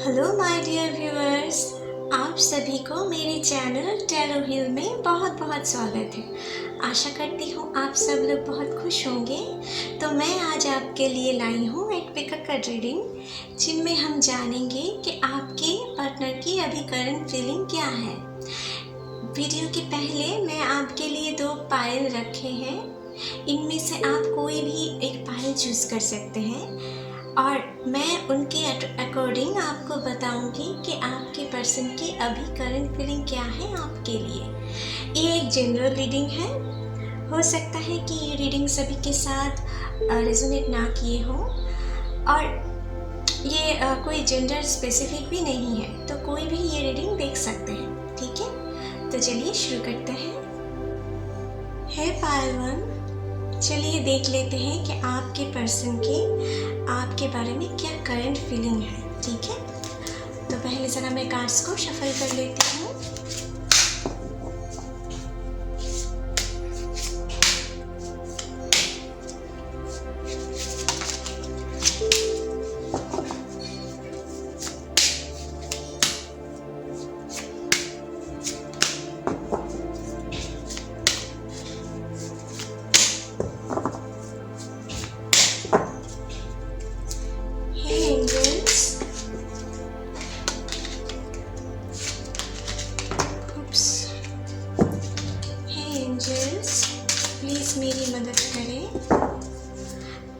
Hello my dear viewers, आप सभी को मेरे चैनल टैरो हील में बहुत बहुत स्वागत है। आशा करती हूँ आप सब लोग बहुत खुश होंगे। तो मैं आज आपके लिए लाई हूँ एक पिकअप कार्ड रीडिंग, जिनमें हम जानेंगे कि आपके पार्टनर की अभी करंट फीलिंग क्या है। वीडियो के पहले मैं आपके लिए 2 पायल रखे हैं, इनमें से आप कोई भी एक पायल चूज़ कर सकते हैं और मैं उनके अकॉर्डिंग आपको बताऊंगी कि आपके पर्सन की अभी करंट फीलिंग क्या है आपके लिए। ये एक जनरल रीडिंग है, हो सकता है कि ये रीडिंग सभी के साथ रेजोनेट ना किए हो और ये कोई जेंडर स्पेसिफिक भी नहीं है, तो कोई भी ये रीडिंग देख सकते हैं। ठीक है, तो चलिए शुरू करते हैं। है पायल 1, चलिए देख लेते हैं कि आपके पर्सन की आपके बारे में क्या करंट फीलिंग है। ठीक है, तो पहले ज़रा मैं कार्ड्स को शफल कर लेती हूँ। प्लीज़ मेरी मदद करें।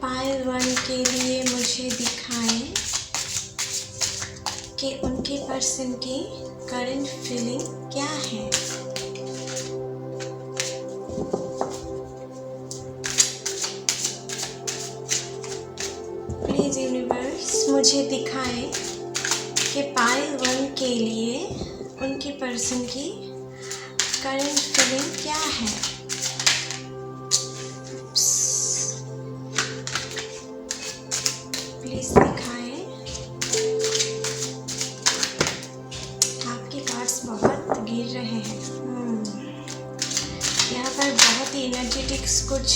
पायल 1 के लिए मुझे दिखाएं कि उनके पर्सन की करंट फीलिंग क्या है। प्लीज़ यूनिवर्स मुझे दिखाएं कि पायल 1 के लिए उनके पर्सन की करंट फीलिंग क्या है। प्लीज दिखाएं। आपके कार्ड्स बहुत गिर रहे हैं। यहाँ पर बहुत ही एनर्जेटिक्स कुछ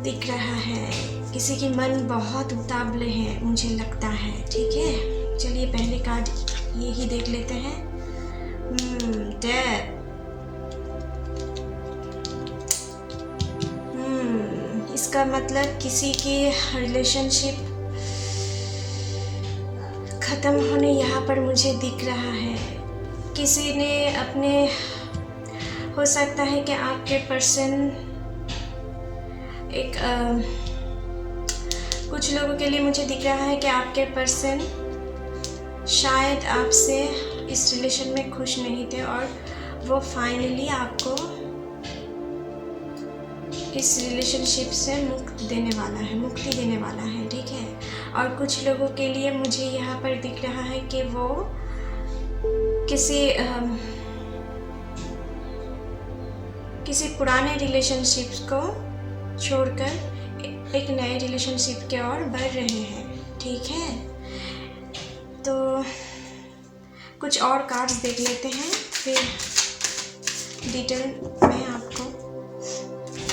दिख रहा है। किसी की मन बहुत उतावले हैं मुझे लगता है। ठीक है, चलिए पहले कार्ड यही देख लेते हैं। डेथ। इसका मतलब किसी की रिलेशनशिप ख़त्म होने यहाँ पर मुझे दिख रहा है। किसी ने अपने, हो सकता है कि आपके पर्सन एक कुछ लोगों के लिए मुझे दिख रहा है कि आपके पर्सन शायद आपसे इस रिलेशन में खुश नहीं थे और वो फाइनली आपको इस रिलेशनशिप से मुक्ति देने वाला है। ठीक है, और कुछ लोगों के लिए मुझे यहाँ पर दिख रहा है कि वो किसी पुराने रिलेशनशिप को छोड़कर एक नए रिलेशनशिप की ओर बढ़ रहे हैं। ठीक है, तो कुछ और कार्ड्स देख लेते हैं, फिर डिटेल में आपको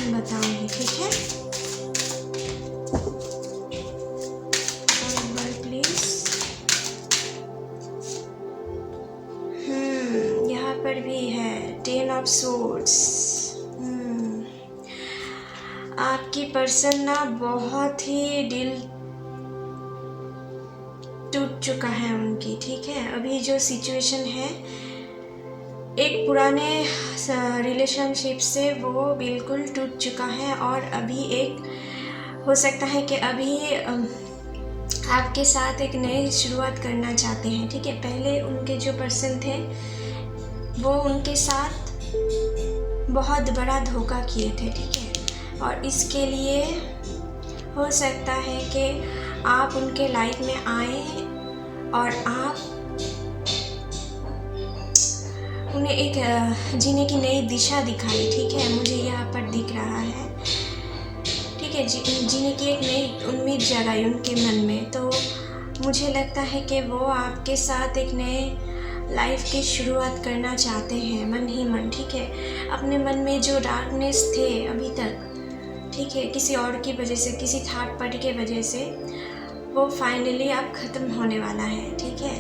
बताऊंगी। ठीक है, और एक बार प्लीज। यहाँ पर भी है 10 ऑफ सोर्ड्स। आपकी पर्सन ना बहुत ही दिल टूट चुका है उनकी। ठीक है, अभी जो सिचुएशन है, एक पुराने रिलेशनशिप से वो बिल्कुल टूट चुका है और अभी एक, हो सकता है कि अभी आपके साथ एक नई शुरुआत करना चाहते हैं। ठीक है, पहले उनके जो पर्सन थे वो उनके साथ बहुत बड़ा धोखा किए थे। ठीक है, और इसके लिए हो सकता है कि आप उनके लाइफ में आए और आप उन्हें एक जीने की नई दिशा दिखाई। ठीक है, मुझे यहाँ पर दिख रहा है। ठीक है, जीने की एक नई उम्मीद जगाई उनके मन में। तो मुझे लगता है कि वो आपके साथ एक नए लाइफ की शुरुआत करना चाहते हैं मन ही मन। ठीक है, अपने मन में जो डार्कनेस थे अभी तक, ठीक है, किसी और की वजह से, किसी थर्ड पार्टी के वजह से, वो फाइनली अब ख़त्म होने वाला है, ठीक है।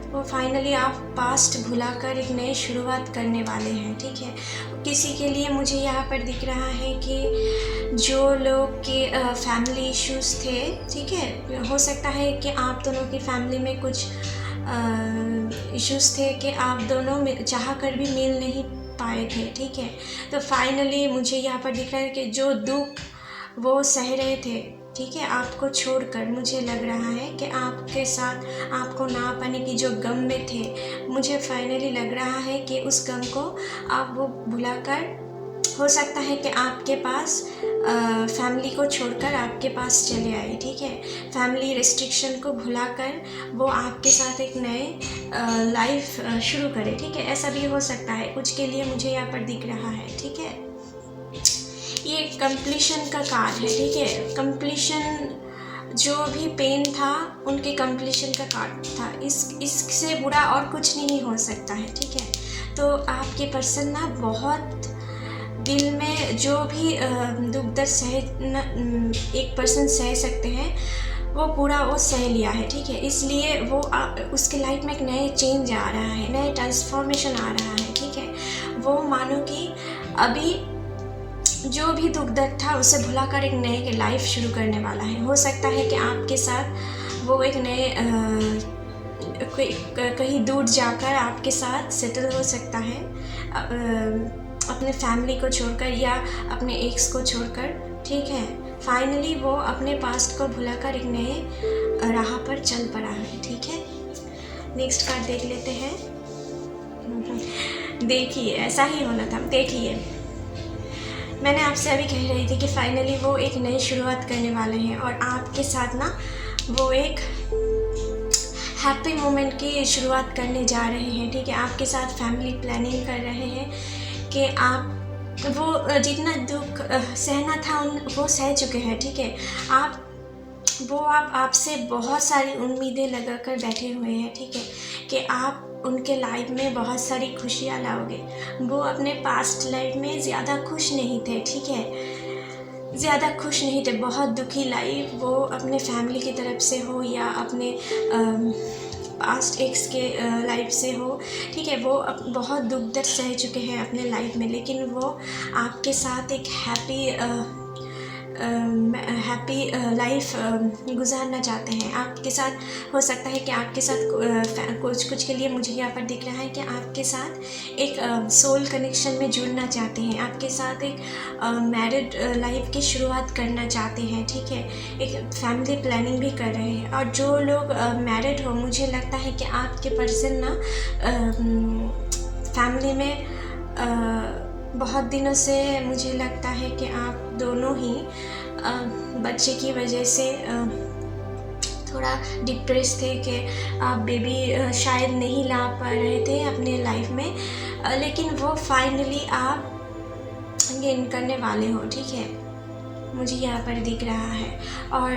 वो फाइनली आप पास्ट भुलाकर एक नई शुरुआत करने वाले हैं, ठीक है। किसी के लिए मुझे यहाँ पर दिख रहा है कि जो लोग के फैमिली इश्यूज़ थे, ठीक है, हो सकता है कि आप दोनों की फैमिली में कुछ इश्यूज़ थे कि आप दोनों चाह कर भी मिल नहीं पाए थे, ठीक है। तो फाइनली मुझे यहाँ पर दिख रहा है कि जो दुख वो सह रहे थे, ठीक है, आपको छोड़कर, मुझे लग रहा है कि आपके साथ आपको ना पाने की जो गम में थे, मुझे फाइनली लग रहा है कि उस गम को आप वो भुलाकर, हो सकता है कि आपके पास फैमिली को छोड़कर आपके पास चले आए, ठीक है। फैमिली रिस्ट्रिक्शन को भुलाकर वो आपके साथ एक नए लाइफ शुरू करे, ठीक है। ऐसा भी हो सकता है, कुछ के लिए मुझे यहाँ पर दिख रहा है, ठीक है। ये कंप्लीशन का कार्ड है, ठीक है। कंप्लीशन, जो भी पेन था उनके कंप्लीशन का कार्ड था। इससे बुरा और कुछ नहीं हो सकता है, ठीक है। तो आपके पर्सन ना बहुत दिल में जो भी दुख दर्द एक पर्सन सह सकते हैं, वो पूरा वो सह लिया है, ठीक है। इसलिए वो उसके लाइफ में एक नए चेंज आ रहा है, नए ट्रांसफॉर्मेशन आ रहा है, ठीक है। वो मानो कि अभी जो भी दुख दर्द था उसे भुलाकर एक नए लाइफ शुरू करने वाला है। हो सकता है कि आपके साथ वो एक नए कहीं दूर जाकर आपके साथ सेटल हो सकता है, अपने फैमिली को छोड़कर या अपने एक्स को छोड़कर, ठीक है। फाइनली वो अपने पास्ट को भुलाकर एक नए राह पर चल पड़ा है, ठीक है। नेक्स्ट कार्ड देख लेते हैं। देखिए, ऐसा ही होना था। देखिए, मैंने आपसे अभी कह रही थी कि फाइनली वो एक नई शुरुआत करने वाले हैं और आपके साथ ना वो एक हैप्पी मोमेंट की शुरुआत करने जा रहे हैं, ठीक है। आपके साथ फैमिली प्लानिंग कर रहे हैं कि आप वो जितना दुख सहना था वो सह चुके हैं, ठीक है। आप आपसे बहुत सारी उम्मीदें लगाकर बैठे हुए हैं, ठीक है, कि आप उनके लाइफ में बहुत सारी खुशियाँ लाओगे। वो अपने पास्ट लाइफ में ज़्यादा खुश नहीं थे, ठीक है, ज़्यादा खुश नहीं थे, बहुत दुखी लाइफ, वो अपने फैमिली की तरफ से हो या अपने पास्ट एक्स के लाइफ से हो, ठीक है। वो बहुत दुख दर्द सह चुके हैं अपने लाइफ में, लेकिन वो आपके साथ एक हैप्पी लाइफ गुजारना चाहते हैं। आपके साथ हो सकता है कि आपके साथ कुछ के लिए मुझे यहाँ पर दिख रहा है कि आपके साथ एक सोल कनेक्शन में जुड़ना चाहते हैं, आपके साथ एक मैरिड लाइफ की शुरुआत करना चाहते हैं, ठीक है। एक फैमिली प्लानिंग भी कर रहे हैं। और जो लोग मैरिड हो, मुझे लगता है कि आपके पर्सन ना फैमिली में बहुत दिनों से मुझे लगता है कि आप दोनों ही बच्चे की वजह से थोड़ा डिप्रेस थे कि आप बेबी शायद नहीं ला पा रहे थे अपने लाइफ में, लेकिन वो फाइनली आप गेन करने वाले हो, ठीक है, मुझे यहाँ पर दिख रहा है। और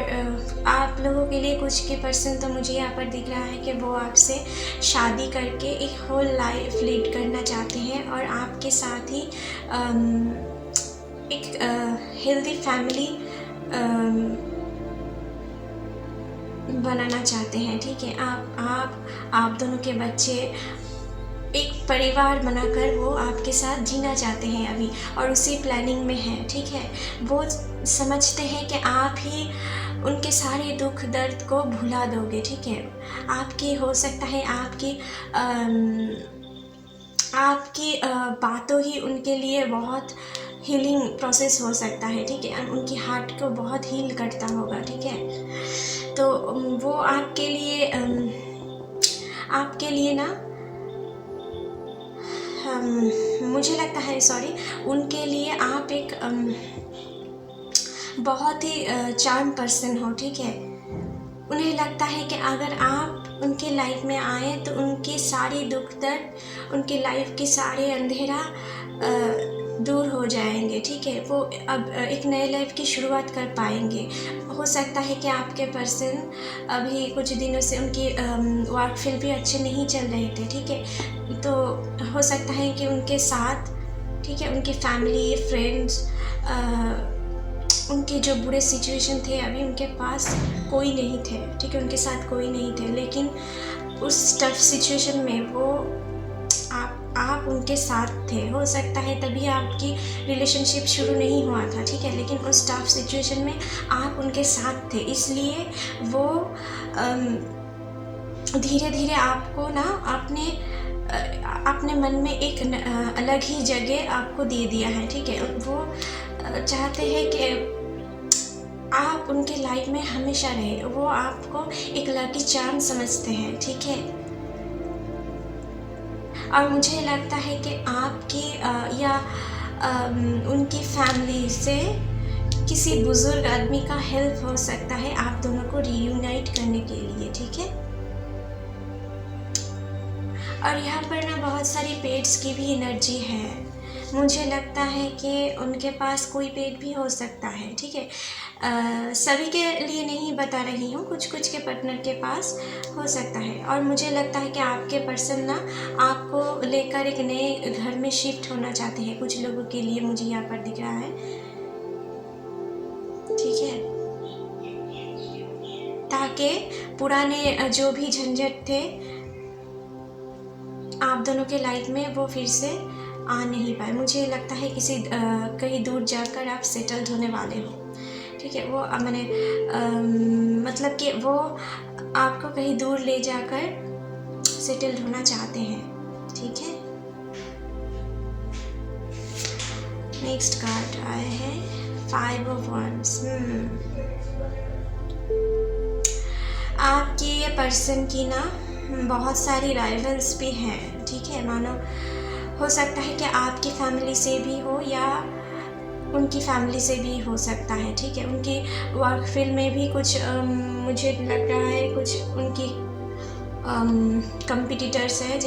आप लोगों के लिए कुछ के पर्सन तो मुझे यहाँ पर दिख रहा है कि वो आपसे शादी करके एक होल लाइफ लीड करना चाहते हैं और आपके साथ ही एक हेल्दी फैमिली बनाना चाहते हैं, ठीक है। आप दोनों के बच्चे एक परिवार बनाकर वो आपके साथ जीना चाहते हैं अभी, और उसी प्लानिंग में है, ठीक है। वो समझते हैं कि आप ही उनके सारे दुख दर्द को भुला दोगे, ठीक है। आपकी हो सकता है आपकी बातों ही उनके लिए बहुत हीलिंग प्रोसेस हो सकता है, ठीक है। उनकी हार्ट को बहुत हील करता होगा, ठीक है। तो वो आपके लिए ना मुझे लगता है, उनके लिए आप एक बहुत ही चार्म पर्सन हो, ठीक है। उन्हें लगता है कि अगर आप उनके लाइफ में आए तो उनके सारी दुख दर्द, उनके लाइफ के सारे अंधेरा दूर हो जाएंगे, ठीक है। वो अब एक नए लाइफ की शुरुआत कर पाएंगे। हो सकता है कि आपके पर्सन अभी कुछ दिनों से उनकी वर्क फील्ड भी अच्छे नहीं चल रहे थे, ठीक है। तो हो सकता है कि उनके साथ, ठीक है, उनकी फैमिली फ्रेंड्स उनके जो बुरे सिचुएशन थे, अभी उनके पास कोई नहीं थे, ठीक है, उनके साथ कोई नहीं थे, लेकिन उस टफ सिचुएशन में वो आप उनके साथ थे। हो सकता है तभी आपकी रिलेशनशिप शुरू नहीं हुआ था, ठीक है, लेकिन उस टफ सिचुएशन में आप उनके साथ थे, इसलिए वो धीरे धीरे आपको ना अपने मन में एक अलग ही जगह आपको दे दिया है, ठीक है। वो चाहते हैं कि आप उनके लाइफ में हमेशा रहे, वो आपको एक लकी चार्म समझते हैं, ठीक है। और मुझे लगता है कि आपकी या उनकी फैमिली से किसी बुज़ुर्ग आदमी का हेल्प हो सकता है आप दोनों को रीयूनाइट करने के लिए, ठीक है। और यहाँ पर ना बहुत सारी पेट्स की भी एनर्जी है। मुझे लगता है कि उनके पास कोई पेट भी हो सकता है, ठीक है। सभी के लिए नहीं बता रही हूँ, कुछ कुछ के पार्टनर के पास हो सकता है। और मुझे लगता है कि आपके पर्सन ना आपको लेकर एक नए घर में शिफ्ट होना चाहते हैं, कुछ लोगों के लिए मुझे यहाँ पर दिख रहा है, ठीक है, ताकि पुराने जो भी झंझट थे आप दोनों के लाइफ में वो फिर से आ नहीं पाए। मुझे लगता है कहीं दूर जाकर आप सेटल्ड होने वाले हो, ठीक है। वो मैंने मतलब कि वो आपको कहीं दूर ले जाकर सेटल्ड होना चाहते हैं, ठीक है। नेक्स्ट कार्ड आया है 5 ऑफ वंड्स। आपकी ये पर्सन की ना बहुत सारी राइवल्स भी हैं, ठीक है। मानो हो सकता है कि आपकी फैमिली से भी हो या उनकी फैमिली से भी हो सकता है, ठीक है। उनकी वर्क फील्ड में भी कुछ मुझे लग रहा है कुछ उनकी कंपिटिटर्स हैं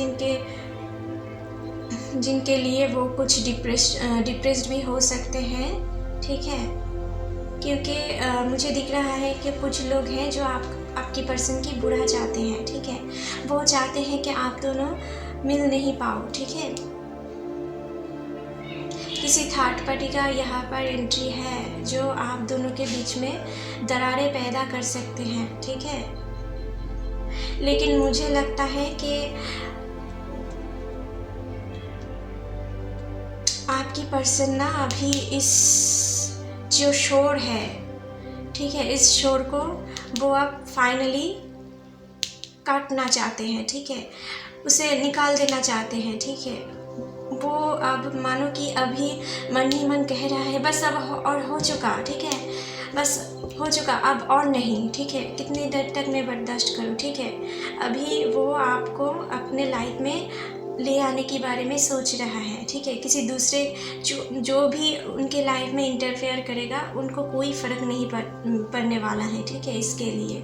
जिनके लिए वो कुछ डिप्रेस्ड भी हो सकते हैं, ठीक है। क्योंकि मुझे दिख रहा है कि कुछ लोग हैं जो आपकी पर्सन की बुरा चाहते हैं, ठीक है। वो चाहते हैं कि आप दोनों मिल नहीं पाओ, ठीक है। किसी थर्ड पार्टी का यहाँ पर एंट्री है जो आप दोनों के बीच में दरारें पैदा कर सकते हैं, ठीक है। लेकिन मुझे लगता है कि आपकी पर्सन ना अभी इस जो शोर है, ठीक है, इस शोर को वो अब फाइनली काटना चाहते हैं, ठीक है, उसे निकाल देना चाहते हैं, ठीक है। वो अब मानो कि अभी मन ही मन कह रहा है बस अब और हो चुका, ठीक है, बस हो चुका, अब और नहीं, ठीक है, कितनी देर तक मैं बर्दाश्त करूँ, ठीक है। अभी वो आपको अपने लाइफ में ले आने के बारे में सोच रहा है, ठीक है। किसी दूसरे जो भी उनके लाइफ में इंटरफेयर करेगा उनको कोई फ़र्क नहीं पड़ने वाला है, ठीक है, इसके लिए।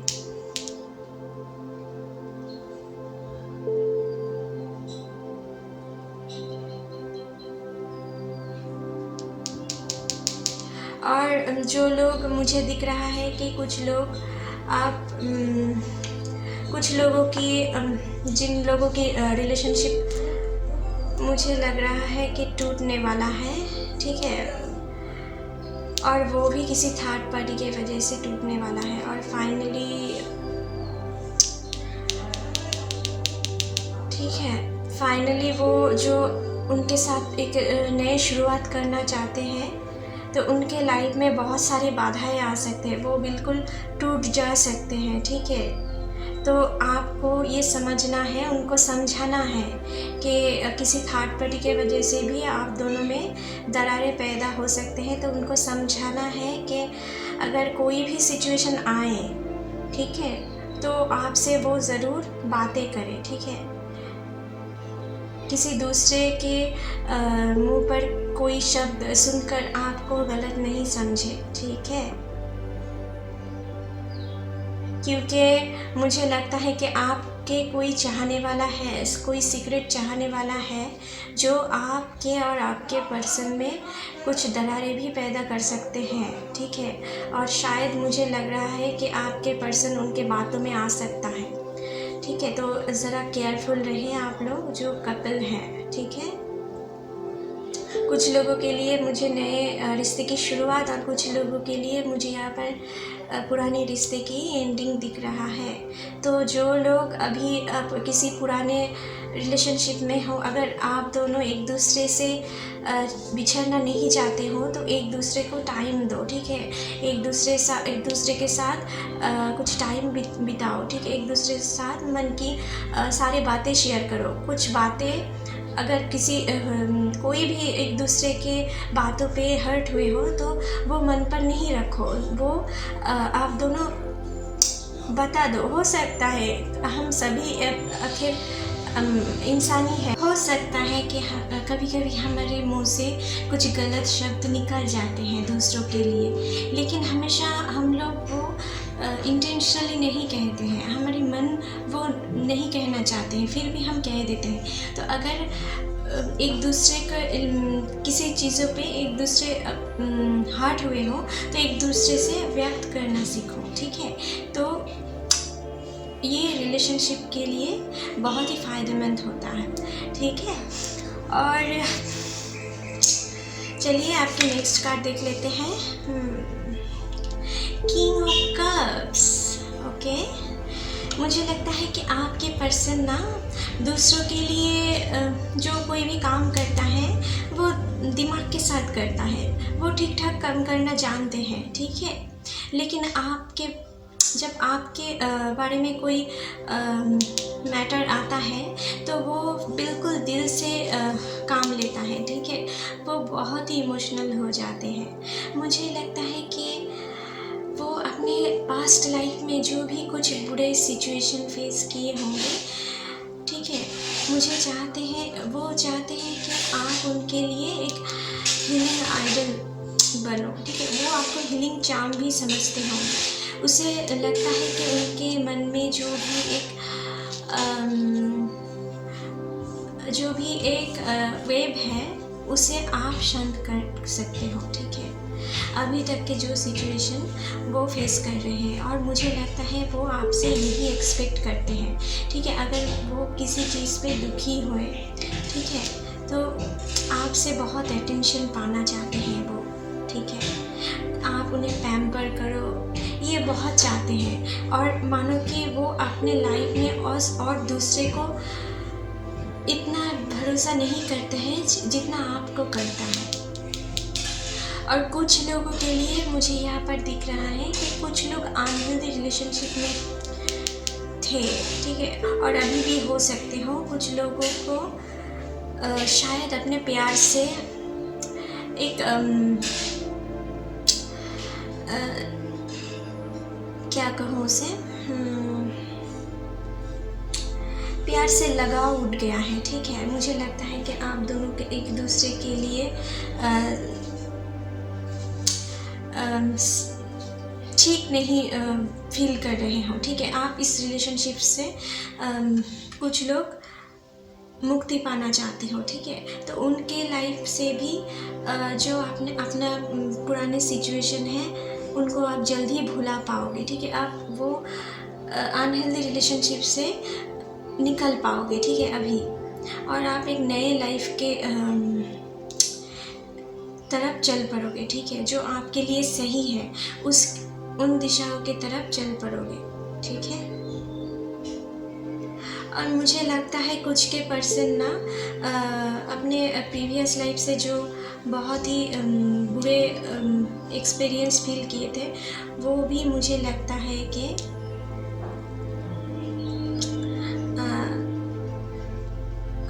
और जो लोग मुझे दिख रहा है कि कुछ लोगों की जिन लोगों की रिलेशनशिप मुझे लग रहा है कि टूटने वाला है, ठीक है, और वो भी किसी थर्ड पार्टी के वजह से टूटने वाला है। और फाइनली ठीक है, फाइनली वो जो उनके साथ एक नई शुरुआत करना चाहते हैं तो उनके लाइफ में बहुत सारी बाधाएं आ सकते हैं, वो बिल्कुल टूट जा सकते हैं, ठीक है। तो आपको ये समझना है, उनको समझाना है कि किसी थर्ड पार्टी के वजह से भी आप दोनों में दरारें पैदा हो सकते हैं। तो उनको समझाना है कि अगर कोई भी सिचुएशन आए, ठीक है, तो आपसे वो ज़रूर बातें करें, ठीक है। किसी दूसरे के मुंह पर कोई शब्द सुनकर आपको गलत नहीं समझे, ठीक है। क्योंकि मुझे लगता है कि आपके कोई चाहने वाला है, कोई सीक्रेट चाहने वाला है जो आपके और आपके पर्सन में कुछ दरारें भी पैदा कर सकते हैं, ठीक है। और शायद मुझे लग रहा है कि आपके पर्सन उनके बातों में आ सकता है, ठीक है। तो ज़रा केयरफुल रहें आप लोग जो कपल हैं, ठीक है। कुछ लोगों के लिए मुझे नए रिश्ते की शुरुआत और कुछ लोगों के लिए मुझे यहाँ पर पुराने रिश्ते की एंडिंग दिख रहा है। तो जो लोग अभी किसी पुराने रिलेशनशिप में हो, अगर आप दोनों एक दूसरे से बिछड़ना नहीं चाहते हो तो एक दूसरे को टाइम दो, ठीक है। एक दूसरे के साथ कुछ टाइम बिताओ, ठीक है। एक दूसरे के साथ मन की सारी बातें शेयर करो। कुछ बातें अगर कोई भी एक दूसरे के बातों पे हर्ट हुए हो तो वो मन पर नहीं रखो, वो आप दोनों बता दो। हो सकता है हम सभी आखिर इंसानी है, हो सकता है कि कभी कभी हमारे मुंह से कुछ गलत शब्द निकल जाते हैं दूसरों के लिए, लेकिन हमेशा हम लोग वो इंटेंशनली नहीं कहते हैं। हमारे मन वो नहीं कहना चाहते हैं, फिर भी हम कह देते हैं। तो अगर एक दूसरे का किसी चीज़ों पे एक दूसरे हर्ट हुए हो तो एक दूसरे से व्यक्त करना सीखो, ठीक है। तो ये रिलेशनशिप के लिए बहुत ही फ़ायदेमंद होता है, ठीक है। और चलिए आपके नेक्स्ट कार्ड देख लेते हैं। King of cups, okay. मुझे लगता है कि आपके पर्सन ना दूसरों के लिए जो कोई भी काम करता है वो दिमाग के साथ करता है, वो ठीक ठाक काम करना जानते हैं, ठीक है। लेकिन जब आपके बारे में कोई मैटर आता है तो वो बिल्कुल दिल से काम लेता है, ठीक है। वो बहुत ही इमोशनल हो जाते हैं। मुझे लगता है कि वो अपने पास्ट लाइफ में जो भी कुछ बुरे सिचुएशन फेस किए होंगे, ठीक है, वो चाहते हैं कि आप उनके लिए एक हीलिंग आइडल बनो, ठीक है। वो आपको हीलिंग चार्म भी समझते होंगे। उसे लगता है कि उनके मन में जो भी एक वेव है उसे आप शांत कर सकते हो, ठीक है। अभी तक के जो सिचुएशन वो फेस कर रहे हैं, और मुझे लगता है वो आपसे यही एक्सपेक्ट करते हैं, ठीक है। अगर वो किसी चीज़ पे दुखी हुए, ठीक है, तो आपसे बहुत अटेंशन पाना चाहते हैं वो, ठीक है। आप उन्हें पैम्पर करो, ये बहुत चाहते हैं। और मानो कि वो अपने लाइफ में और दूसरे को इतना भरोसा नहीं करते हैं जितना आपको करता है। और कुछ लोगों के लिए मुझे यहाँ पर दिख रहा है कि कुछ लोग अनहेल्दी रिलेशनशिप में थे, ठीक है, और अभी भी हो सकते हो। कुछ लोगों को शायद अपने प्यार से एक क्या कहूँ उसे, प्यार से लगाव उठ गया है, ठीक है। मुझे लगता है कि आप दोनों के एक दूसरे के लिए ठीक नहीं फील कर रहे हो, ठीक है। आप इस रिलेशनशिप से कुछ लोग मुक्ति पाना चाहते हो, ठीक है। तो उनके लाइफ से भी जो आपने अपना पुराने सिचुएशन है उनको आप जल्दी भुला पाओगे, ठीक है। आप वो अनहेल्दी रिलेशनशिप से निकल पाओगे, ठीक है, अभी। और आप एक नए लाइफ के तरफ चल पड़ोगे, ठीक है। जो आपके लिए सही है उन दिशाओं की तरफ चल पड़ोगे, ठीक है। और मुझे लगता है कुछ के पर्सन ना अपने प्रीवियस लाइफ से जो बहुत ही बुरे एक्सपीरियंस फील किए थे, वो भी मुझे लगता है कि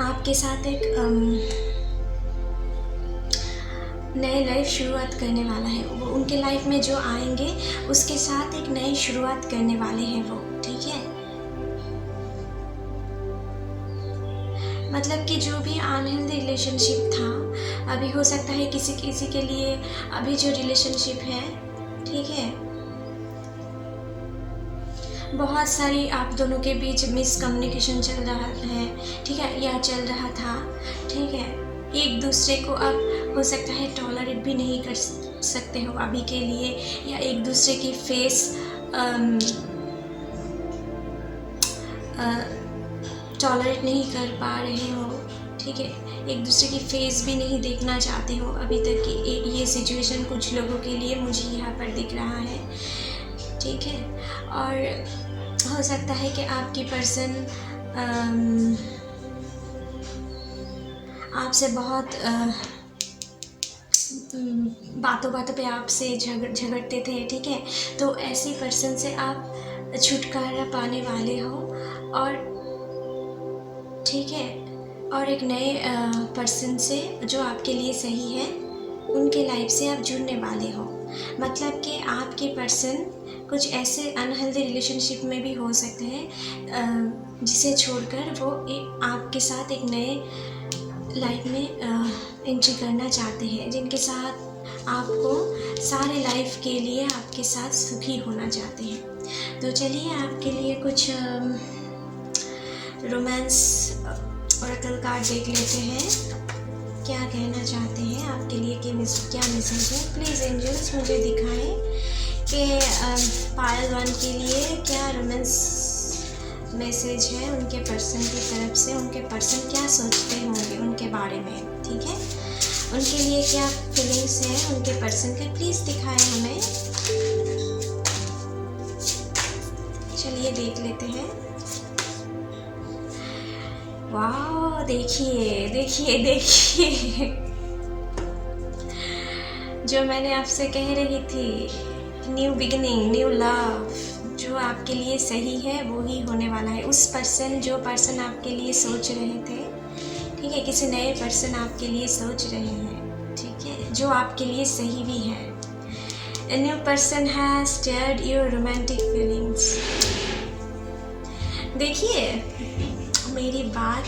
आपके साथ एक नए लाइफ शुरुआत करने वाला है। वो उनके लाइफ में जो आएंगे उसके साथ एक नई शुरुआत करने वाले हैं वो, ठीक है। मतलब कि जो भी अनहेल्दी रिलेशनशिप था, अभी हो सकता है किसी के लिए अभी जो रिलेशनशिप है, ठीक है, बहुत सारी आप दोनों के बीच मिसकम्युनिकेशन चल रहा है, ठीक है, या चल रहा था, ठीक है। एक दूसरे को अब हो सकता है टॉलरेट भी नहीं कर सकते हो अभी के लिए, या एक दूसरे की फेस टॉलरेट नहीं कर पा रहे हो, ठीक है, एक दूसरे की फेस भी नहीं देखना चाहते हो अभी तक कि ये सिचुएशन कुछ लोगों के लिए मुझे यहाँ पर दिख रहा है, ठीक है। और हो सकता है कि आपकी पर्सन आपसे बहुत बातों बातों पे आपसे झगड़ते थे, ठीक है। तो ऐसी पर्सन से आप छुटकारा पाने वाले हो, और ठीक है, और एक नए पर्सन से जो आपके लिए सही है उनके लाइफ से आप जुड़ने वाले हो। मतलब कि आपके पर्सन कुछ ऐसे अनहेल्दी रिलेशनशिप में भी हो सकते हैं जिसे छोड़कर वो आपके साथ एक नए लाइफ में एंट्री करना चाहते हैं, जिनके साथ आपको सारे लाइफ के लिए आपके साथ सुखी होना चाहते हैं। तो चलिए आपके लिए कुछ रोमांस ओरेकल कार्ड देख लेते हैं, क्या कहना चाहते हैं आपके लिए, क्या मैसेज है। प्लीज़ एंजल्स मुझे दिखाएं कि पायल 1 के लिए क्या रोमांस मैसेज है उनके पर्सन की तरफ से। उनके पर्सन क्या सोचते होंगे उनके बारे में, ठीक है, उनके लिए क्या फीलिंग्स हैं उनके पर्सन के, प्लीज़ दिखाएं हमें। चलिए देख लेते हैं। वाह, देखिए देखिए देखिए, जो मैंने आपसे कह रही थी, न्यू बिगिनिंग, न्यू लव, जो आपके लिए सही है वो ही होने वाला है। उस पर्सन, जो पर्सन आपके लिए सोच रहे थे, ठीक है, किसी नए पर्सन आपके लिए सोच रहे हैं, ठीक है, जो आपके लिए सही भी है। A new person has stirred your romantic feelings। देखिए मेरी बात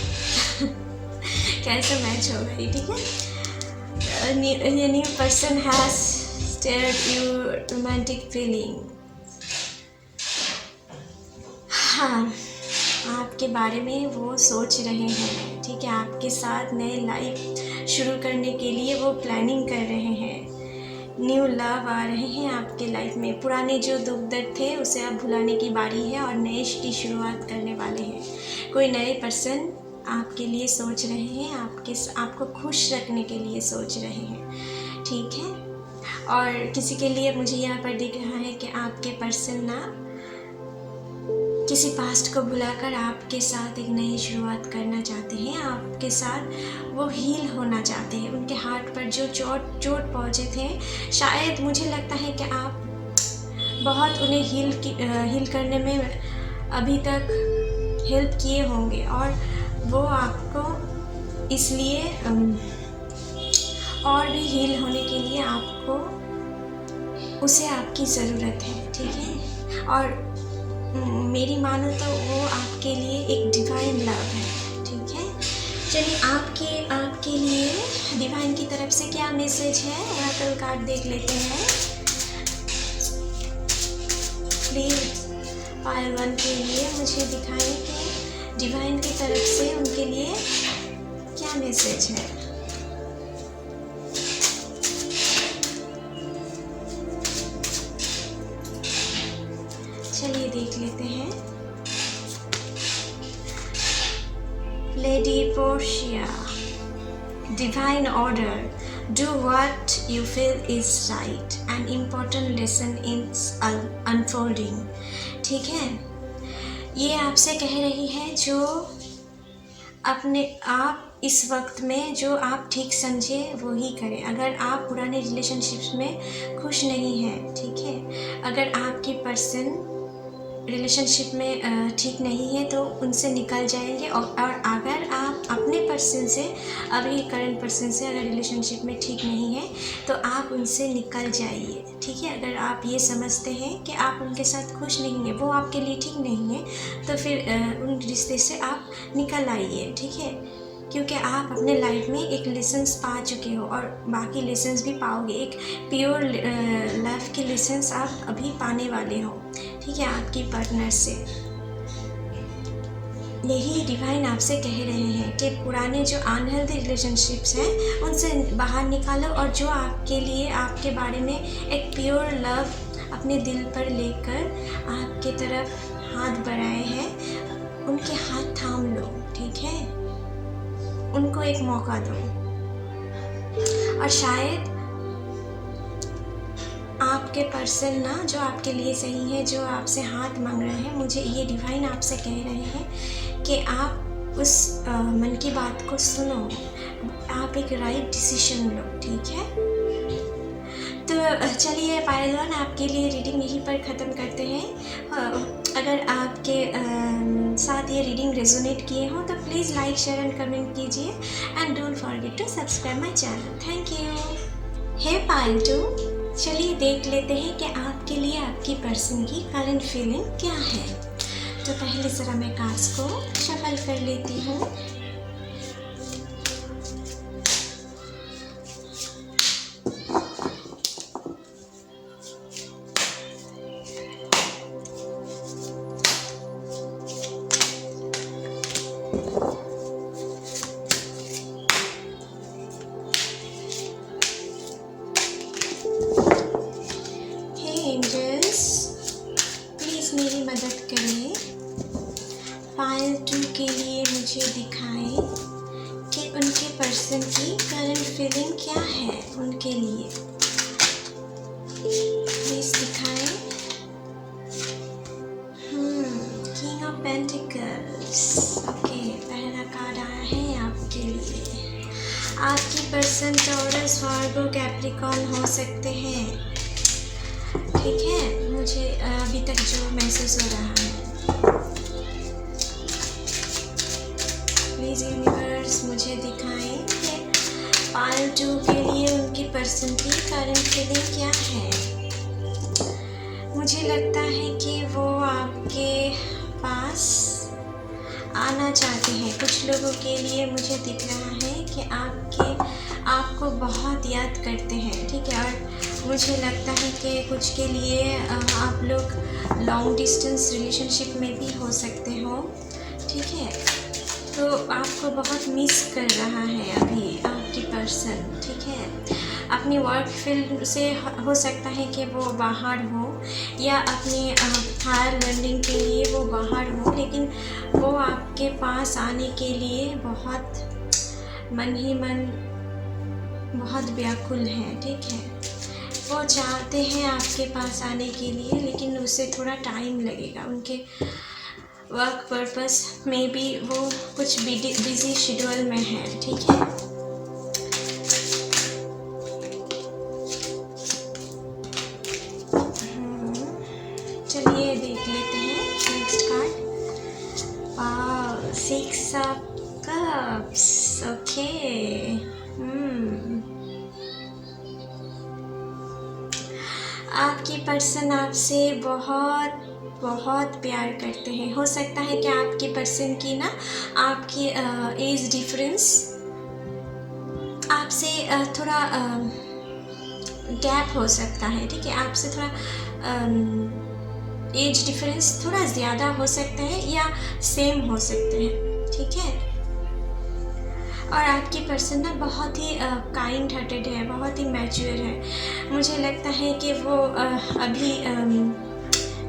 कैसे मैच हो गई, ठीक है। A new person has stirred your romantic feeling। हाँ, आपके बारे में वो सोच रहे हैं, ठीक है, आपके साथ नए लाइफ शुरू करने के लिए वो प्लानिंग कर रहे हैं। न्यू लव आ रहे हैं आपके लाइफ में। पुराने जो दुख दर्द थे उसे अब भुलाने की बारी है और नए की शुरुआत करने वाले हैं। कोई नए पर्सन आपके लिए सोच रहे हैं, आपको खुश रखने के लिए सोच रहे हैं, ठीक है। और किसी के लिए मुझे यहाँ पर दिख रहा है कि आपके पर्सन ना किसी पास्ट को भुलाकर आपके साथ एक नई शुरुआत करना चाहते हैं, आपके साथ वो हील होना चाहते हैं। उनके हार्ट पर जो चोट पहुँचे थे, शायद मुझे लगता है कि आप बहुत उन्हें हील करने में अभी तक हेल्प किए होंगे, और वो आपको इसलिए और भी हील होने के लिए आपको उसे आपकी ज़रूरत है, ठीक है। और मेरी मानो तो वो आपके लिए एक डिवाइन लव है, ठीक है। चलिए आपके लिए डिवाइन की तरफ से क्या मैसेज है, ओरेकल कार्ड देख लेते हैं। प्लीज़ पायल 1 के लिए मुझे दिखाएं कि डिवाइन की तरफ से उनके लिए क्या मैसेज है। चलिए देख लेते हैं। Lady Portia, divine order, do what you feel is right, an important lesson is unfolding, ठीक है। ये आपसे कह रही है जो अपने आप इस वक्त में जो आप ठीक समझे वो ही करें। अगर आप पुराने रिलेशनशिप्स में खुश नहीं हैं, ठीक है, अगर आपकी पर्सन रिलेशनशिप में ठीक नहीं है तो उनसे निकल जाएंगे। और अगर आप अपने पर्सन से, अभी करंट पर्सन से अगर रिलेशनशिप में ठीक नहीं है तो आप उनसे निकल जाइए, ठीक है। अगर आप ये समझते हैं कि आप उनके साथ खुश नहीं हैं, वो आपके लिए ठीक नहीं है, तो फिर उन रिश्ते से आप निकल आइए, ठीक है। क्योंकि आप अपने लाइफ में एक लेसन्स पा चुके हो और बाकी लेसन्स भी पाओगे। एक प्योर लाइफ के लेसन्स आप अभी पाने वाले हो, ठीक है, आपकी पार्टनर से। यही डिवाइन आपसे कह रहे हैं कि पुराने जो अनहेल्दी रिलेशनशिप्स हैं उनसे बाहर निकालो, और जो आपके लिए, आपके बारे में एक प्योर लव अपने दिल पर लेकर आपके तरफ हाथ बढ़ाए हैं, उनके हाथ थाम लो, ठीक है। उनको एक मौका दो। और शायद आपके पर्सन ना जो आपके लिए सही है, जो आपसे हाथ मांग रहे हैं, मुझे ये डिवाइन आपसे कह रहे हैं कि आप उस मन की बात को सुनो, आप एक राइट डिसीजन लो, ठीक है। तो चलिए पायल 1 आपके लिए रीडिंग यहीं पर ख़त्म करते हैं। अगर आपके साथ ये रीडिंग रेजोनेट किए हो तो please like, share and comment कीजिए and don't forget to subscribe my channel. Thank you. Hey Payal 2, चलिए देख लेते हैं कि आपके लिए आपकी पर्सन की करंट फीलिंग क्या है। तो पहले ज़रा मैं कार्ड्स को शफल कर लेती हूँ। मेरी मदद करें, पायल 2 के लिए मुझे दिखाएं कि उनके पर्सन की करंट फीलिंग क्या है उनके लिए। प्लीज दिखाएं। King of pentacles. ओके, पहला कार्ड आया है आपके लिए। आपकी पर्सन टॉरस, वार्गो, कैप्रिकॉर्न हो सकते हैं, ठीक है, मुझे अभी तक जो महसूस हो रहा है। प्लीज़ यूनिवर्स मुझे दिखाएं कि पायल 2 के लिए उनकी पर्सन की करंट फीलिंग क्या है। मुझे लगता है कि वो आपके पास आना चाहते हैं। कुछ लोगों के लिए मुझे दिख रहा है कि आपको बहुत याद करते हैं, ठीक है। और मुझे लगता है कि कुछ के लिए आप लोग लॉन्ग डिस्टेंस रिलेशनशिप में भी हो सकते हो, ठीक है। तो आपको बहुत मिस कर रहा है अभी आपकी पर्सन, ठीक है। अपनी वर्क फील्ड से हो सकता है कि वो बाहर हो या अपनी हायर लर्निंग के लिए वो बाहर हो, लेकिन वो आपके पास आने के लिए बहुत मन ही मन बहुत व्याकुल है, ठीक है। वो चाहते हैं आपके पास आने के लिए, लेकिन उससे थोड़ा टाइम लगेगा। उनके वर्क पर्पस में भी वो कुछ बिजी शेड्यूल में है, ठीक है। चलिए देख लेते हैं next card. 6 of cups. Okay, आपकी पर्सन आपसे बहुत बहुत प्यार करते हैं। हो सकता है कि आपकी पर्सन की ना आपकी एज डिफरेंस आपसे थोड़ा गैप हो सकता है, ठीक है। आपसे थोड़ा एज डिफरेंस थोड़ा ज़्यादा हो सकता है या सेम हो सकते हैं, ठीक है। और आपकी पर्सन ना बहुत ही काइंड हार्टेड है, बहुत ही मैच्योर है। मुझे लगता है कि वो अभी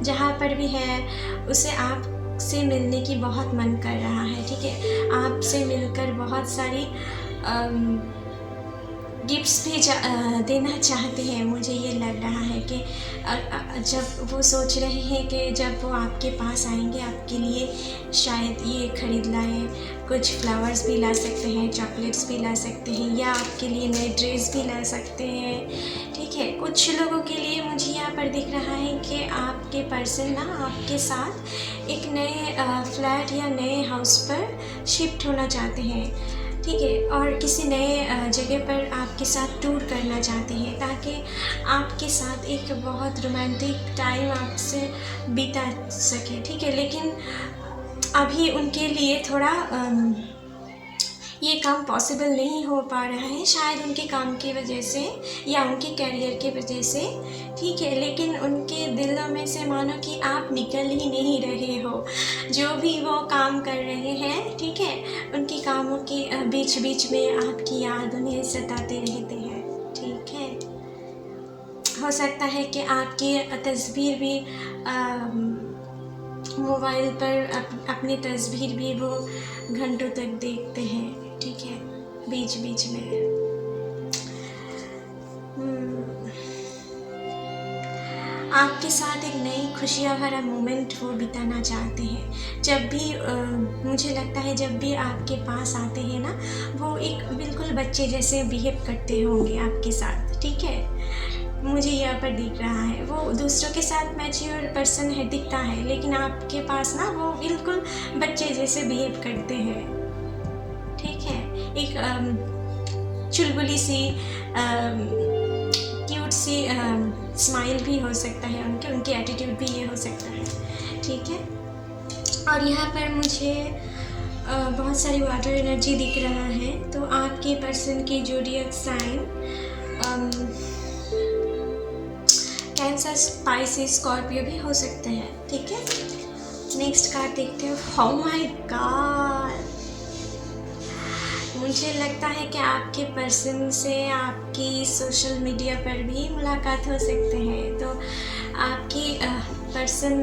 जहाँ पर भी है उसे आपसे मिलने की बहुत मन कर रहा है, ठीक है। आपसे मिलकर बहुत सारी गिफ्ट्स भी देना चाहते हैं। मुझे ये लग रहा है कि जब वो सोच रहे हैं कि जब वो आपके पास आएंगे आपके लिए शायद ये खरीद लाएं, कुछ फ्लावर्स भी ला सकते हैं, चॉकलेट्स भी ला सकते हैं, या आपके लिए नए ड्रेस भी ला सकते हैं, ठीक है। कुछ लोगों के लिए मुझे यहाँ पर दिख रहा है कि आपके पर्सन ना आपके साथ एक नए फ्लैट या नए हाउस पर शिफ्ट होना चाहते हैं, ठीक है। और किसी नए जगह पर आपके साथ टूर करना चाहते हैं ताकि आपके साथ एक बहुत रोमांटिक टाइम आपसे बिता सके, ठीक है। लेकिन अभी उनके लिए थोड़ा ये काम पॉसिबल नहीं हो पा रहा है, शायद उनके काम की वजह से या उनके करियर की वजह से, ठीक है। लेकिन उनके दिलों में से मानो कि आप निकल ही नहीं रहे हो। जो भी वो काम कर रहे हैं, ठीक है, उनके कामों के बीच बीच में आपकी याद उन्हें सताते रहते हैं, ठीक है। हो सकता है कि आपकी तस्वीर भी मोबाइल पर अपनी तस्वीर भी वो घंटों तक देखते हैं, ठीक है। बीच बीच में। आपके साथ एक नई खुशियाँ भरा मोमेंट वो बिताना चाहते हैं। जब भी मुझे लगता है जब भी आपके पास आते हैं ना, वो एक बिल्कुल बच्चे जैसे बिहेव करते होंगे आपके साथ, ठीक है। मुझे यहाँ पर दिख रहा है वो दूसरों के साथ मैच्योर पर्सन है दिखता है, लेकिन आपके पास ना वो बिल्कुल बच्चे जैसे बिहेव करते हैं, ठीक है। एक चुलबुली सी क्यूट सी स्माइल भी हो सकता है उनके एटीट्यूड भी ये हो सकता है, ठीक है। और यहाँ पर मुझे बहुत सारी वाटर एनर्जी दिख रहा है। तो आपके पर्सन की zodiac sign Cancer, Pisces, Scorpio भी हो सकते हैं, ठीक है। नेक्स्ट कार्ड देखते हो। ओह माय गॉड, मुझे लगता है कि आपके पर्सन से आपकी सोशल मीडिया पर भी मुलाकात हो सकते हैं। तो आपकी पर्सन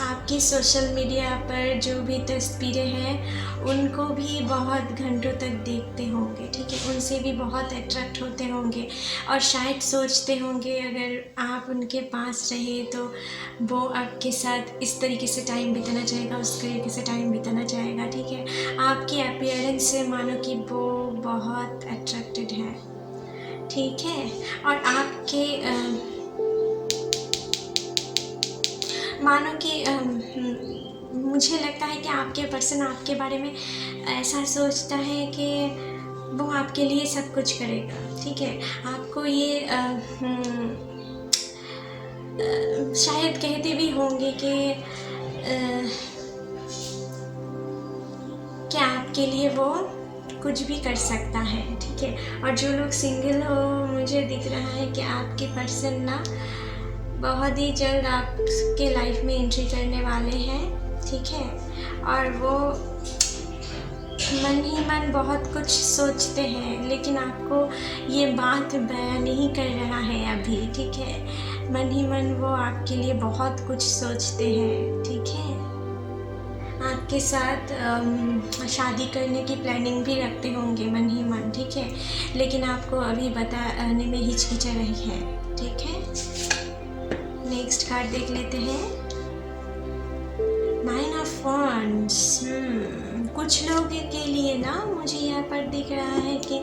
आपकी सोशल मीडिया पर जो भी तस्वीरें हैं उनको भी बहुत घंटों तक देखते होंगे, ठीक है। उनसे भी बहुत अट्रैक्ट होते होंगे और शायद सोचते होंगे अगर आप उनके पास रहे तो वो आपके साथ इस तरीके से टाइम बिताना चाहेगा, उस तरीके से टाइम बिताना चाहेगा, ठीक है। आपकी अपीयरेंस से मानो कि वो बहुत अट्रैक्टेड है, ठीक है। और आपके मानो कि मुझे लगता है कि आपके पर्सन आपके बारे में ऐसा सोचता है कि वो आपके लिए सब कुछ करेगा, ठीक है। आपको ये शायद कहते भी होंगे कि आपके लिए वो कुछ भी कर सकता है, ठीक है। और जो लोग सिंगल हो, मुझे दिख रहा है कि आपके पर्सन ना बहुत ही जल्द आपके लाइफ में एंट्री करने वाले हैं, ठीक है। और वो मन ही मन बहुत कुछ सोचते हैं, लेकिन आपको ये बात बयां नहीं कर रहा है अभी, ठीक है। मन ही मन वो आपके लिए बहुत कुछ सोचते हैं, ठीक है। आपके साथ शादी करने की प्लानिंग भी रखते होंगे मन ही मन, ठीक है। लेकिन आपको अभी बताने में हिचकिचा रही है, ठीक है। नेक्स्ट कार्ड देख लेते हैं। 9 ऑफ वांड्स। कुछ लोगों के लिए ना मुझे यहाँ पर दिख रहा है कि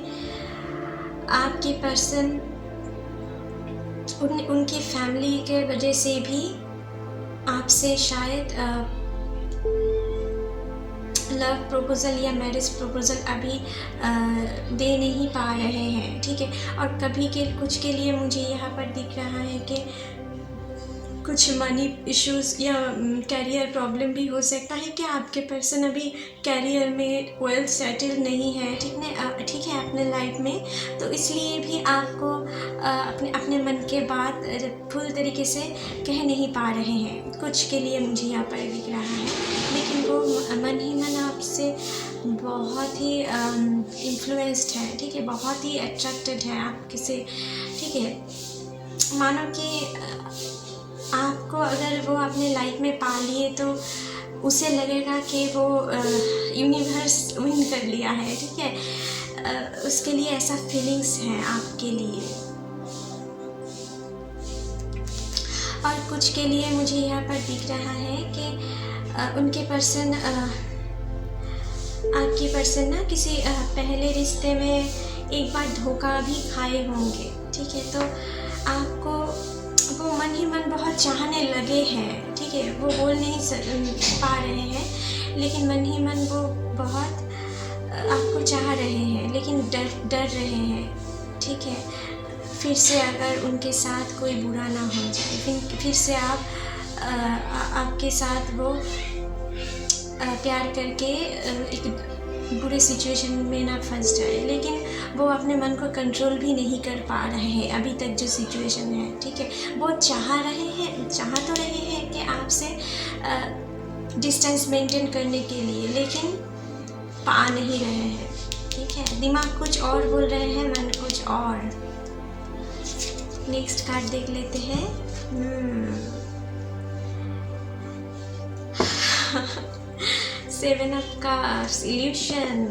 आपके पर्सन उनकी फैमिली के वजह से भी आपसे शायद लव प्रपोजल या मैरिज प्रपोजल अभी दे नहीं पा रहे हैं, ठीक है। और कभी के कुछ के लिए मुझे यहाँ पर दिख रहा है कि कुछ मनी इश्यूज़ या कैरियर प्रॉब्लम भी हो सकता है कि आपके पर्सन अभी कैरियर में वेल सेटल नहीं है, ठीक है अपने लाइफ में। तो इसलिए भी आपको अपने मन के बात फुल तरीके से कह नहीं पा रहे हैं, कुछ के लिए मुझे यहाँ पर दिख रहा है। लेकिन वो मन ही मन आपसे बहुत ही इन्फ्लुएंस्ड है, ठीक है, बहुत ही अट्रैक्टेड है आपके से, ठीक है। मानो कि आपको अगर वो अपने लाइफ में पा लिए तो उसे लगेगा कि वो यूनिवर्स विन कर लिया है, ठीक है। उसके लिए ऐसा फीलिंग्स हैं आपके लिए। और कुछ के लिए मुझे यहाँ पर दिख रहा है कि उनके पर्सन आपके पर्सन ना किसी पहले रिश्ते में एक बार धोखा भी खाए होंगे, ठीक है। तो आपको वो मन ही मन बहुत चाहने लगे हैं, ठीक है। वो बोल नहीं पा रहे हैं, लेकिन मन ही मन वो बहुत आपको चाह रहे हैं, लेकिन डर रहे हैं, ठीक है। फिर से अगर उनके साथ कोई बुरा ना हो जाए, फिर से आपके साथ वो प्यार करके एक बुरे सिचुएशन में ना फंस जाए। लेकिन वो अपने मन को कंट्रोल भी नहीं कर पा रहे हैं अभी तक जो सिचुएशन है, ठीक है। वो चाह तो रहे हैं कि आपसे डिस्टेंस मेंटेन करने के लिए, लेकिन पा नहीं रहे हैं, ठीक है। दिमाग कुछ और बोल रहे हैं, मन कुछ और। नेक्स्ट कार्ड देख लेते हैं। Seven of cups, evolution.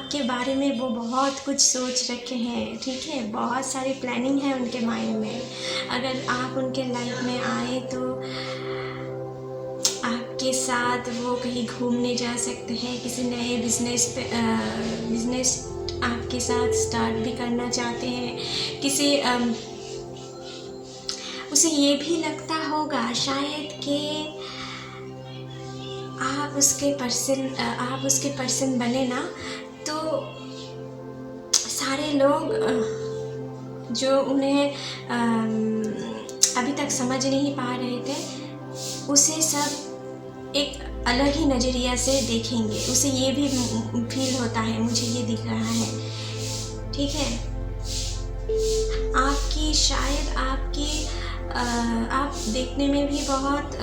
आपके बारे में वो बहुत कुछ सोच रखे हैं, ठीक है, बहुत सारी प्लानिंग है उनके माइंड में। अगर आप उनके लाइफ में आए तो आपके साथ वो कहीं घूमने जा सकते हैं, किसी नए बिजनेस आपके साथ स्टार्ट भी करना चाहते हैं, किसी उसे ये भी लगता होगा शायद कि आप उसके पर्सन बने ना, तो सारे लोग जो उन्हें अभी तक समझ नहीं पा रहे थे, उसे सब एक अलग ही नज़रिया से देखेंगे। उसे ये भी फील होता है, मुझे ये दिख रहा है, ठीक है। आप देखने में भी बहुत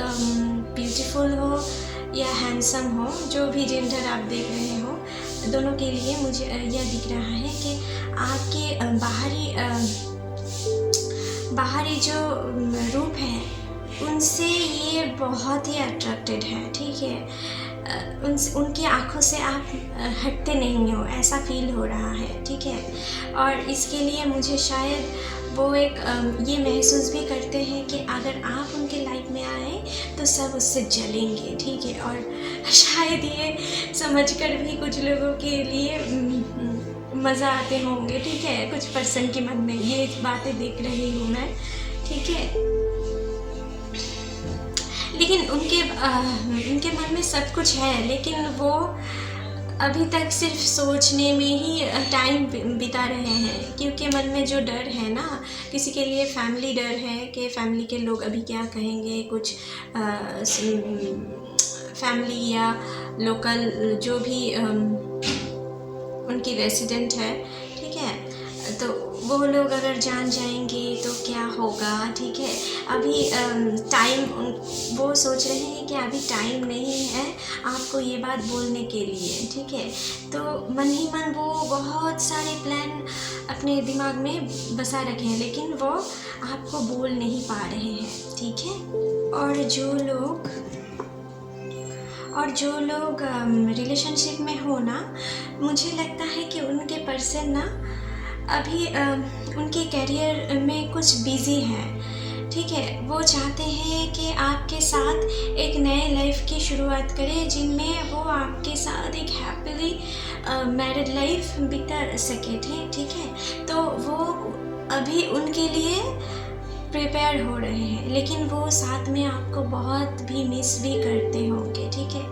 ब्यूटीफुल हो या हैंडसम हो, जो भी जेंडर आप देख रहे हो, दोनों के लिए मुझे यह दिख रहा है कि आपके बाहरी जो रूप है उनसे ये बहुत ही अट्रैक्टेड है, ठीक है। उनकी आँखों से आप हटते नहीं हो, ऐसा फील हो रहा है, ठीक है। और इसके लिए मुझे शायद वो एक ये महसूस भी करते हैं कि अगर आप उनके लाइफ में आए तो सब उससे जलेंगे, ठीक है। और शायद ये समझकर भी कुछ लोगों के लिए मज़ा आते होंगे, ठीक है, कुछ पर्सन के मन में ये बातें देख रही हूँ मैं, ठीक है। लेकिन उनके मन में सब कुछ है, लेकिन वो अभी तक सिर्फ सोचने में ही टाइम बिता रहे हैं, क्योंकि मन में जो डर है ना, किसी के लिए फैमिली डर है कि फैमिली के लोग अभी क्या कहेंगे, कुछ फैमिली या लोकल जो भी उनकी रेसिडेंट है, ठीक है, तो वो लोग अगर जान जाएंगे तो क्या होगा, ठीक है। अभी वो सोच रहे हैं कि अभी टाइम नहीं है आपको ये बात बोलने के लिए, ठीक है। तो मन ही मन वो बहुत सारे प्लान अपने दिमाग में बसा रखे हैं, लेकिन वो आपको बोल नहीं पा रहे हैं, ठीक है। और जो लोग रिलेशनशिप में हो ना, मुझे लगता है कि उनके पर्सन ना अभी उनके करियर में कुछ बिज़ी हैं, ठीक है। वो चाहते हैं कि आपके साथ एक नए लाइफ की शुरुआत करें, जिनमें वो आपके साथ एक हैप्पीली मैरिड लाइफ बिता सके थे, ठीक है। तो वो अभी उनके लिए प्रिपेयर हो रहे हैं, लेकिन वो साथ में आपको बहुत भी मिस भी करते होंगे, ठीक है।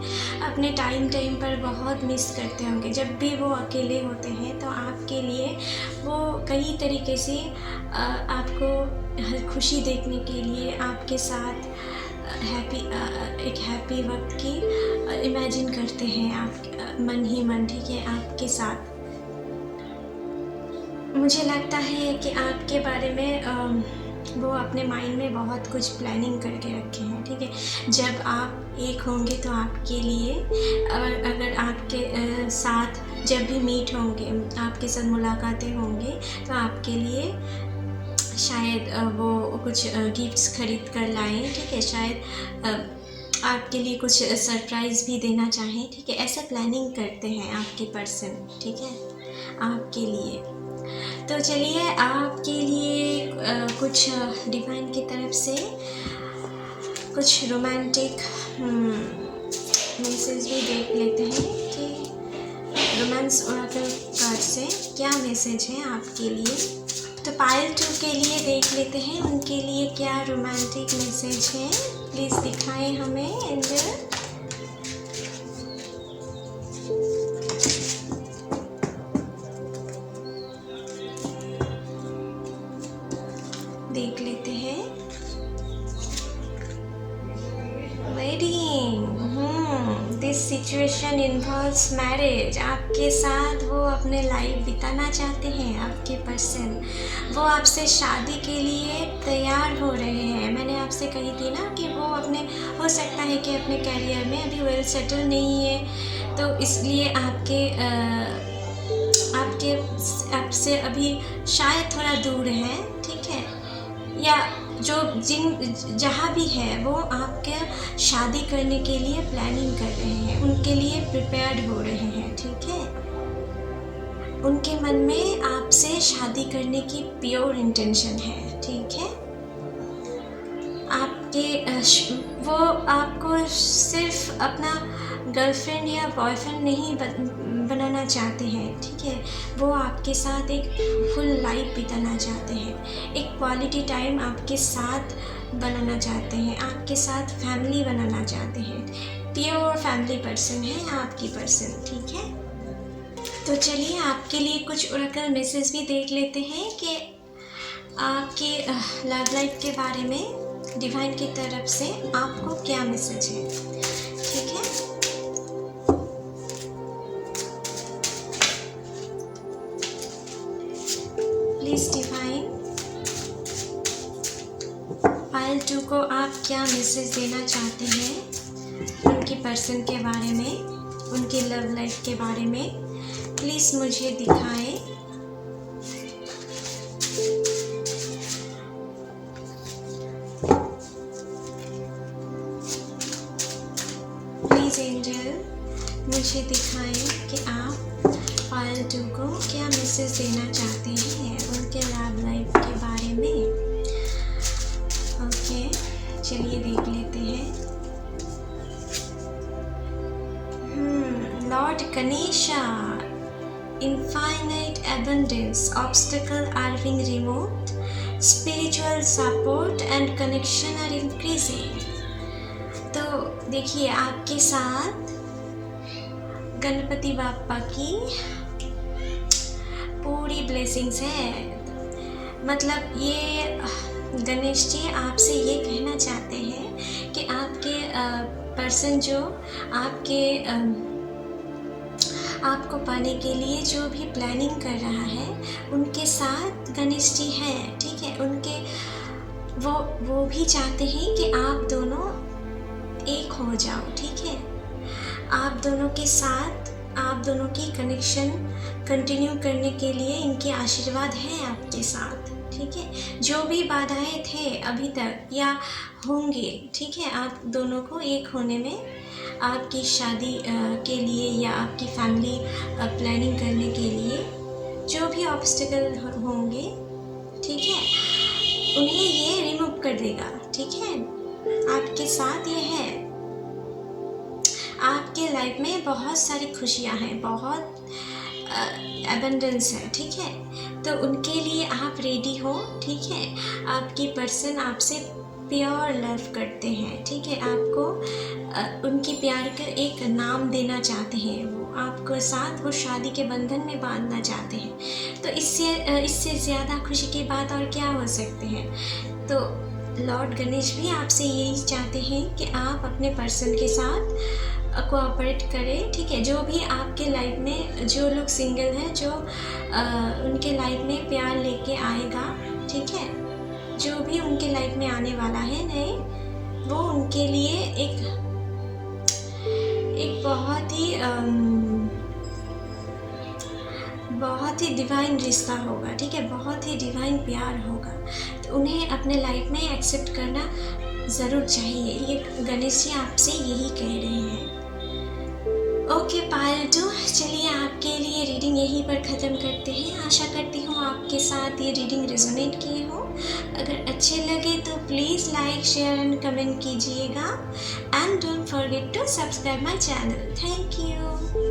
अपने टाइम पर बहुत मिस करते होंगे। जब भी वो अकेले होते हैं तो आपके लिए वो कई तरीके से आपको खुशी देखने के लिए आपके साथ एक हैप्पी वक्त की इमेजिन करते हैं, आप मन ही मन, ठीक है, आपके साथ। मुझे लगता है कि आपके बारे में वो अपने माइंड में बहुत कुछ प्लानिंग करके रखे हैं, ठीक है। जब आप एक होंगे तो आपके लिए, अगर आपके साथ जब भी मीट होंगे, आपके साथ मुलाकातें होंगी, तो आपके लिए शायद वो कुछ गिफ्ट्स खरीद कर लाएँ, ठीक है। शायद आपके लिए कुछ सरप्राइज़ भी देना चाहें, ठीक है। ऐसा प्लानिंग करते हैं आपके पर्सन, ठीक है, आपके लिए। तो चलिए आपके लिए कुछ डिवाइन की तरफ से कुछ रोमांटिक मैसेज भी देख लेते हैं कि रोमांस ओरेकल कार्ड से क्या मैसेज है आपके लिए। तो पाइल 2 के लिए देख लेते हैं, उनके लिए क्या रोमांटिक मैसेज है, प्लीज़ दिखाएं हमें एंजल। देख लेते हैं wedding. This situation involves marriage. आपके साथ वो अपने लाइफ बिताना चाहते हैं, आपके पर्सन वो आपसे शादी के लिए तैयार हो रहे हैं। मैंने आपसे कही थी ना कि वो हो सकता है कि अपने कैरियर में अभी वेल सेटल नहीं है, तो इसलिए आपसे अभी शायद थोड़ा दूर है, ठीक है। या जहाँ भी है वो आपके शादी करने के लिए प्लानिंग कर रहे हैं, उनके लिए प्रिपेयर्ड हो रहे हैं, ठीक है। उनके मन में आपसे शादी करने की प्योर इंटेंशन है, ठीक है। वो आपको सिर्फ अपना गर्लफ्रेंड या बॉयफ्रेंड नहीं बनाना चाहते हैं, ठीक है। वो आपके साथ एक फुल लाइफ बिताना चाहते हैं, एक क्वालिटी टाइम आपके साथ बनाना चाहते हैं, आपके साथ फैमिली बनाना चाहते हैं। प्योर फैमिली पर्सन है आपकी पर्सन, ठीक है। तो चलिए आपके लिए कुछ ओरेकल मैसेज भी देख लेते हैं कि आपके लव लाइफ के बारे में डिवाइन की तरफ से आपको क्या मैसेज है, ठीक है। प्लीज डिवाइन, पायल 2 को आप क्या मैसेज देना चाहते हैं उनके पर्सन के बारे में, उनकी लव लाइफ के बारे में, प्लीज मुझे दिखाएं। प्लीज एंजल मुझे दिखाएं कि आप पायल 2 को क्या मैसेज देना चाहते हैं उनके लव लाइफ के बारे में। ओके, चलिए देख लेते हैं। Lord Ganesha, infinite abundance, obstacles are being removed, spiritual support and connection are increasing। तो देखिए आपके साथ गणपति बाप्पा की पूरी ब्लेसिंग्स है। मतलब ये गणेश जी आपसे ये कहना चाहते हैं कि आपके पर्सन जो आपको पाने के लिए जो भी प्लानिंग कर रहा है उनके साथ गणेश जी हैं, ठीक है। वो भी चाहते हैं कि आप दोनों एक हो जाओ, ठीक है। आप दोनों के साथ आप दोनों की कनेक्शन कंटिन्यू करने के लिए इनके आशीर्वाद है आपके साथ, ठीक है। जो भी बाधाएं थे अभी तक या होंगे, ठीक है, आप दोनों को एक होने में, आपकी शादी के लिए या आपकी फैमिली प्लानिंग करने के लिए जो भी ऑब्स्टिकल होंगे, ठीक है, उन्हें ये रिमूव कर देगा, ठीक है। आपके साथ ये है। आपके लाइफ में बहुत सारी खुशियाँ हैं, बहुत एबंडेंस है, ठीक है। तो उनके लिए आप रेडी हो, ठीक है। आपकी पर्सन आपसे प्योर लव करते हैं, ठीक है। आपको उनकी प्यार का एक नाम देना चाहते हैं। वो आपको साथ वो शादी के बंधन में बांधना चाहते हैं। तो इससे ज़्यादा खुशी की बात और क्या हो सकते हैं। तो लॉर्ड गणेश भी आपसे यही चाहते हैं कि आप अपने पर्सन के साथ कोऑपरेट करें, ठीक है। जो भी आपके लाइफ में जो लोग सिंगल हैं, जो उनके लाइफ में प्यार लेके आएगा, ठीक है, जो भी उनके लाइफ में आने वाला है नए, वो उनके लिए एक बहुत ही डिवाइन रिश्ता होगा, ठीक है। बहुत ही डिवाइन प्यार होगा। तो उन्हें अपने लाइफ में एक्सेप्ट करना ज़रूर चाहिए। ये गणेश जी आपसे यही कह रहे हैं। ओके पायल 2, चलिए आपके लिए रीडिंग यहीं पर ख़त्म करते हैं। आशा करती हूँ आपके साथ ये रीडिंग रेजोनेट किए हो। अगर अच्छे लगे तो please like, share and comment कीजिएगा। And don't forget to subscribe my channel. Thank you.